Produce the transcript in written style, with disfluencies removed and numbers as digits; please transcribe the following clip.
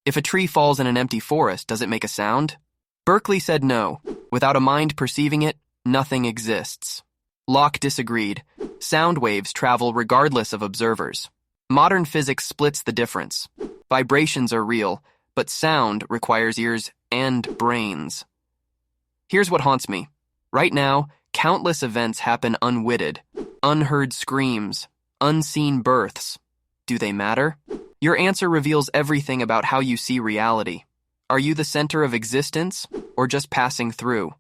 If a tree falls in an empty forest, does it make a sound? Berkeley said no. Without a mind perceiving it, nothing exists. Locke disagreed. Sound waves travel regardless of observers. Modern physics splits the difference. Vibrations are real, but sound requires ears and brains. Here's what haunts me. Right now, countless events happen unwitted. Unheard screams, unseen births. Do they matter? Your answer reveals everything about how you see reality. Are you the center of existence, or just passing through?